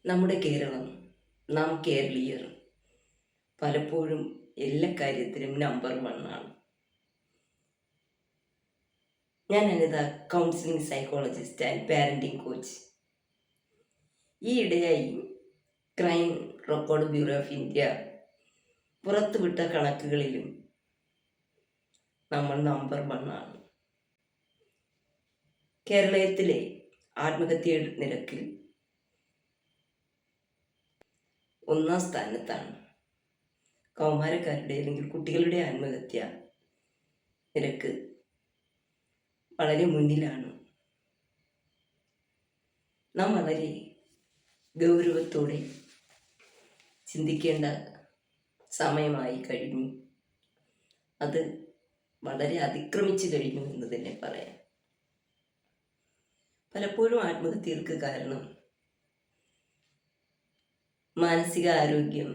നമ്മുടെ കേരളം, നാം കേരളീയർ പലപ്പോഴും എല്ലാ കാര്യത്തിലും നമ്പർ 1 ആണ്. ഞാൻ Anita, counselling psychologist and parenting coach. ഈയിടെയായി crime record bureau of India പുറത്തുവിട്ട കണക്കുകളിലും നമ്മൾ നമ്പർ 1 ആണ്. കേരളത്തിലെ ആത്മഹത്യ നിരക്കിൽ 1ാം സ്ഥാനത്താണ്. കൗമാരക്കാരുടെ അല്ലെങ്കിൽ കുട്ടികളുടെ ആത്മഹത്യ നിരക്ക് വളരെ മുന്നിലാണ്. നാം വളരെ ഗൗരവത്തോടെ ചിന്തിക്കേണ്ട സമയമായി കഴിഞ്ഞു. അത് വളരെ അതിക്രമിച്ചു കഴിഞ്ഞു എന്ന് തന്നെ പറയാം. പലപ്പോഴും ആത്മഹത്യകൾക്ക് കാരണം മാനസിക ആരോഗ്യം,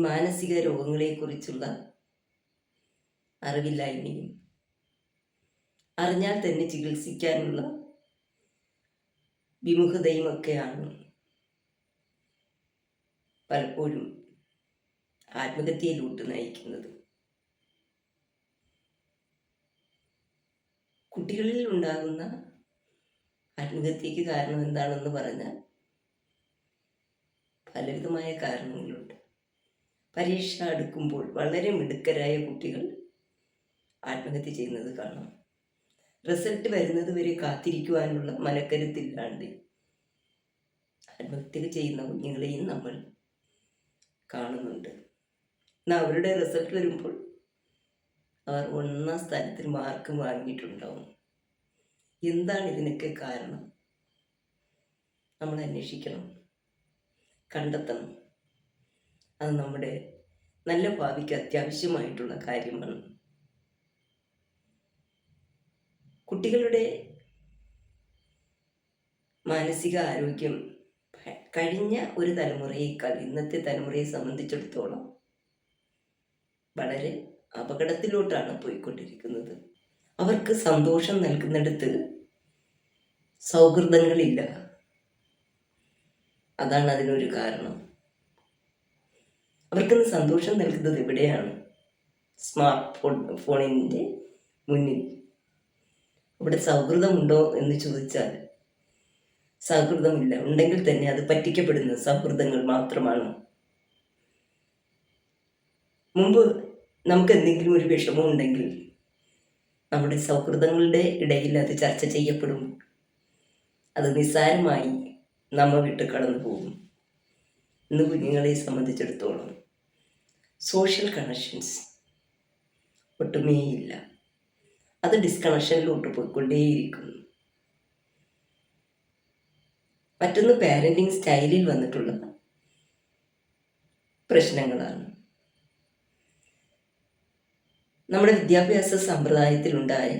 മാനസിക രോഗങ്ങളെക്കുറിച്ചുള്ള അറിവില്ലായ്മയും അറിഞ്ഞാൽ തന്നെ ചികിത്സിക്കാനുള്ള വിമുഖതയുമൊക്കെയാണ് പലപ്പോഴും ആത്മഹത്യയിലോട്ട് നയിക്കുന്നത്. കുട്ടികളിൽ ഉണ്ടാകുന്ന ആത്മഹത്യക്ക് കാരണം എന്താണെന്ന് പറഞ്ഞാൽ പലവിധമായ കാരണങ്ങളുണ്ട്. പരീക്ഷ അടുക്കുമ്പോൾ വളരെ മിടുക്കരായ കുട്ടികൾ ആത്മഹത്യ ചെയ്യുന്നത് കാണാം. റിസൾട്ട് വരുന്നത് വരെ കാത്തിരിക്കുവാനുള്ള മനക്കരുത്തില്ലാണ്ട് ആത്മഹത്യ ചെയ്യുന്ന കുഞ്ഞുങ്ങളെയും നമ്മൾ കാണുന്നുണ്ട്. എന്നാൽ അവരുടെ റിസൾട്ട് വരുമ്പോൾ അവർ 1ാം സ്ഥാനത്തിന് മാർക്ക് വാങ്ങിയിട്ടുണ്ടാവും. എന്താണ് ഇതിനൊക്കെ കാരണം? നമ്മൾ അന്വേഷിക്കണം, കണ്ടെത്തണം. അത് നമ്മുടെ നല്ല ഭാവിക്ക് അത്യാവശ്യമായിട്ടുള്ള കാര്യമാണ്. കുട്ടികളുടെ മാനസിക ആരോഗ്യം കഴിഞ്ഞ ഒരു തലമുറയേക്കാൾ ഇന്നത്തെ തലമുറയെ സംബന്ധിച്ചിടത്തോളം വളരെ അപകടത്തിലോട്ടാണ് പോയിക്കൊണ്ടിരിക്കുന്നത്. അവർക്ക് സന്തോഷം നൽകുന്നിടത്ത് സൗഹൃദങ്ങളില്ല. അതാണ് അതിനൊരു കാരണം. അവർക്കിന്ന് സന്തോഷം നൽകുന്നത് എവിടെയാണ്? സ്മാർട്ട് ഫോണിൻ്റെ മുന്നിൽ. അവിടെ സൗഹൃദമുണ്ടോ എന്ന് ചോദിച്ചാൽ സൗഹൃദമില്ല. ഉണ്ടെങ്കിൽ തന്നെ അത് പറ്റിക്കപ്പെടുന്ന സൗഹൃദങ്ങൾ മാത്രമാണ്. മുമ്പ് നമുക്ക് എന്തെങ്കിലും ഒരു വിഷമം ഉണ്ടെങ്കിൽ നമ്മുടെ സൗഹൃദങ്ങളുടെ ഇടയിൽ അത് ചർച്ച ചെയ്യപ്പെടും. അത് നിസ്സാരമായി നമ്മ വിട്ട് കടന്നു പോകും. ഇന്ന് കുഞ്ഞുങ്ങളെ സംബന്ധിച്ചിടത്തോളം സോഷ്യൽ കണക്ഷൻസ് ഒട്ടുമേയില്ല. അത് ഡിസ്കണക്ഷനിലോട്ട് പോയിക്കൊണ്ടേയിരിക്കുന്നു. മറ്റൊന്ന് പാരൻറ്റിങ് സ്റ്റൈലിൽ വന്നിട്ടുള്ള പ്രശ്നങ്ങളാണ്. നമ്മുടെ വിദ്യാഭ്യാസ സമ്പ്രദായത്തിലുണ്ടായ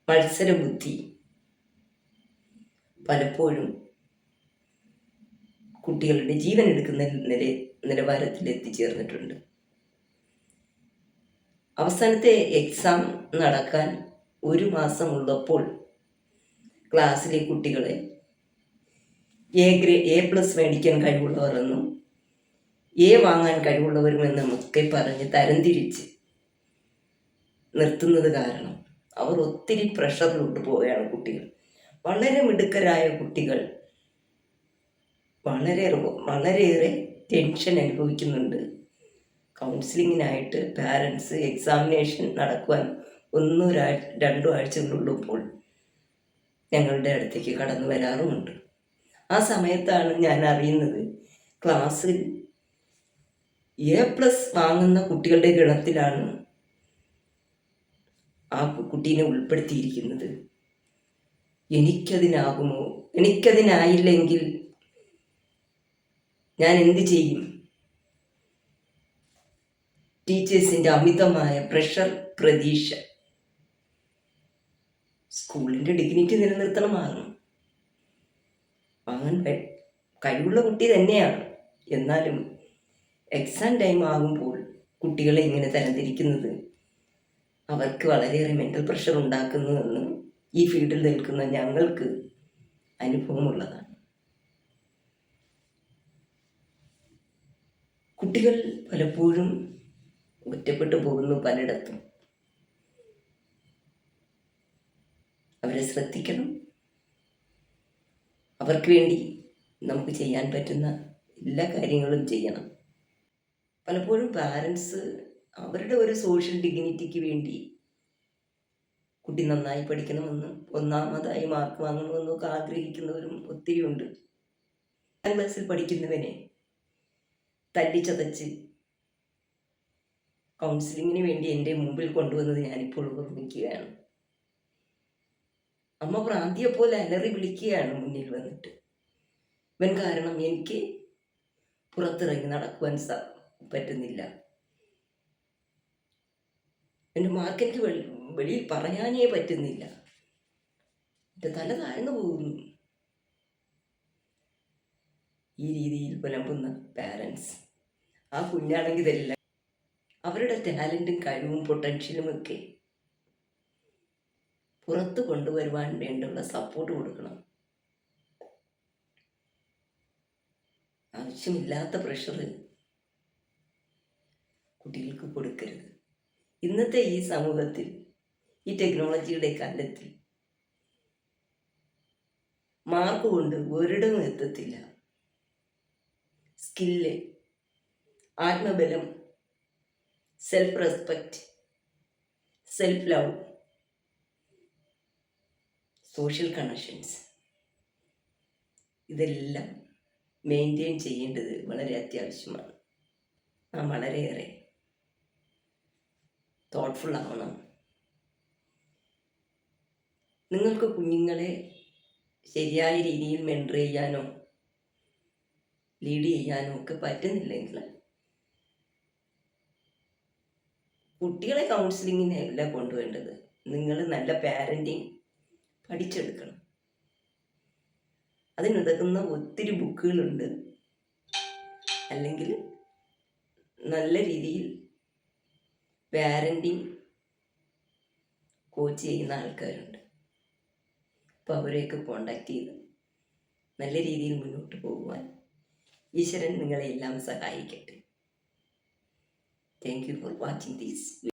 മത്സരബുദ്ധി പലപ്പോഴും കുട്ടികളുടെ ജീവൻ എടുക്കുന്ന നിലവാരത്തിൽ എത്തിച്ചേർന്നിട്ടുണ്ട്. അവസാനത്തെ എക്സാം നടക്കാൻ 1 മാസം ഉള്ളപ്പോൾ ക്ലാസ്സിലെ കുട്ടികളെ A+ മേടിക്കാൻ കഴിവുള്ളവരെന്നും A വാങ്ങാൻ കഴിവുള്ളവരുമെന്നും ഒക്കെ പറഞ്ഞ് തരംതിരിച്ച് നിർത്തുന്നത് കാരണം അവർ ഒത്തിരി പ്രഷറിലോട്ട് പോവുകയാണ്. കുട്ടികൾ വളരെ മിടുക്കരായ കുട്ടികൾ വളരെയേറെ ടെൻഷൻ അനുഭവിക്കുന്നുണ്ട്. കൗൺസിലിങ്ങിനായിട്ട് പാരൻസ് എക്സാമിനേഷൻ നടക്കുവാൻ 1-2 ആഴ്ചകളുള്ളപ്പോൾ ഞങ്ങളുടെ അടുത്തേക്ക് കടന്നു വരാറുമുണ്ട്. ആ സമയത്താണ് ഞാൻ അറിയുന്നത് ക്ലാസ്സിൽ A+ വാങ്ങുന്ന കുട്ടികളുടെ ഗണത്തിലാണ് ആ കുട്ടീനെ ഉൾപ്പെടുത്തിയിരിക്കുന്നത്. എനിക്കതിനാകുമോ? എനിക്കതിനായില്ലെങ്കിൽ ഞാൻ എന്ത് ചെയ്യും? ടീച്ചേഴ്സിൻ്റെ അമിതമായ പ്രഷർ, പ്രതീക്ഷ. സ്കൂളിൻ്റെ ഡിഗ്നിറ്റി നിലനിർത്തണമാകണം. വാങ്ങാൻ കഴിവുള്ള കുട്ടി തന്നെയാണ്. എന്നാലും എക്സാം ടൈം ആകുമ്പോൾ കുട്ടികളെ ഇങ്ങനെ തരംതിരിക്കുന്നത് അവർക്ക് വളരെയേറെ മെൻ്റൽ പ്രഷർ ഉണ്ടാക്കുന്നുവെന്ന് ഈ ഫീൽഡിൽ നിൽക്കുന്ന ഞങ്ങൾക്ക് അനുഭവമുള്ളതാണ്. കുട്ടികൾ പലപ്പോഴും ഒറ്റപ്പെട്ടു പോകുന്നു പലയിടത്തും. അവരെ ശ്രദ്ധിക്കണം. അവർക്ക് വേണ്ടി നമുക്ക് ചെയ്യാൻ പറ്റുന്ന എല്ലാ കാര്യങ്ങളും ചെയ്യണം. പലപ്പോഴും പാരൻസ് അവരുടെ ഒരു സോഷ്യൽ ഡിഗ്നിറ്റിക്ക് വേണ്ടി കുട്ടി നന്നായി പഠിക്കണമെന്നും ഒന്നാമതായി മാർക്ക് വാങ്ങണമെന്നും ഒക്കെ ആഗ്രഹിക്കുന്നവരും ഒത്തിരിയുണ്ട്. 10ാം ക്ലാസ്സിൽ പഠിക്കുന്നവനെ തല്ലിച്ചതച്ച് കൗൺസിലിങ്ങിന് വേണ്ടി എൻ്റെ മുമ്പിൽ കൊണ്ടുവന്നത് ഞാനിപ്പോൾ ഓർമ്മിക്കുകയാണ്. അമ്മ പ്രാന്തിയെ പോലെ അലറി വിളിക്കുകയാണ് മുന്നിൽ വന്നിട്ട്. ഇവൻ കാരണം എനിക്ക് പുറത്തിറങ്ങി നടക്കുവാൻ പറ്റുന്നില്ല. എൻ്റെ മാർക്ക് എനിക്ക് വെളിയിൽ പറയാനേ പറ്റുന്നില്ല. എൻ്റെ തല താഴ്ന്നു പോകുന്നു. ഈ രീതിയിൽ പുലമ്പുന്ന പാരൻസ്, ആ കുഞ്ഞാണെങ്കിൽ ഇതെല്ലാം അവരുടെ ടാലൻറ്റും കഴിവും പൊട്ടൻഷ്യലുമൊക്കെ പുറത്ത് കൊണ്ടുവരുവാൻ വേണ്ടിയുള്ള സപ്പോർട്ട് കൊടുക്കണം. ആവശ്യമില്ലാത്ത പ്രഷർ കുട്ടികൾക്ക് കൊടുക്കരുത്. ഇന്നത്തെ ഈ സമൂഹത്തിൽ, ഈ ടെക്നോളജിയുടെ കാലത്തിൽ മാർക്ക് കൊണ്ട് ഒരിടവും എത്തത്തില്ല. സ്കില്ല്, ആത്മബലം, self respect, self love, social connections, ഇതെല്ലാം മെയിൻറ്റെയിൻ ചെയ്യേണ്ടത് വളരെ അത്യാവശ്യമാണ്. നാം വളരെയേറെ തോട്ട്ഫുൾ ആവണം. നിങ്ങൾക്ക് കുഞ്ഞുങ്ങളെ ശരിയായ രീതിയിൽ മെൻറ്റർ ചെയ്യാനോ ലീഡ് ചെയ്യാനോ ഒക്കെ പറ്റുന്നില്ലെങ്കിൽ കുട്ടികളെ കൗൺസിലിങ്ങിനല്ല കൊണ്ടുവേണ്ടത്. നിങ്ങൾ നല്ല പാരൻറ്റിങ് പഠിച്ചെടുക്കണം. അതിനുതകുന്ന ഒത്തിരി ബുക്കുകളുണ്ട്. അല്ലെങ്കിൽ നല്ല രീതിയിൽ പാരൻറ്റിങ് കോച്ച് ചെയ്യുന്ന ആൾക്കാരുണ്ട്. അപ്പോൾ അവരെയൊക്കെ കോണ്ടാക്ട് ചെയ്ത് നല്ല രീതിയിൽ മുന്നോട്ട് പോകുവാൻ ഈശ്വരൻ നിങ്ങളെല്ലാം സഹായിക്കട്ടെ. Thank you for watching these.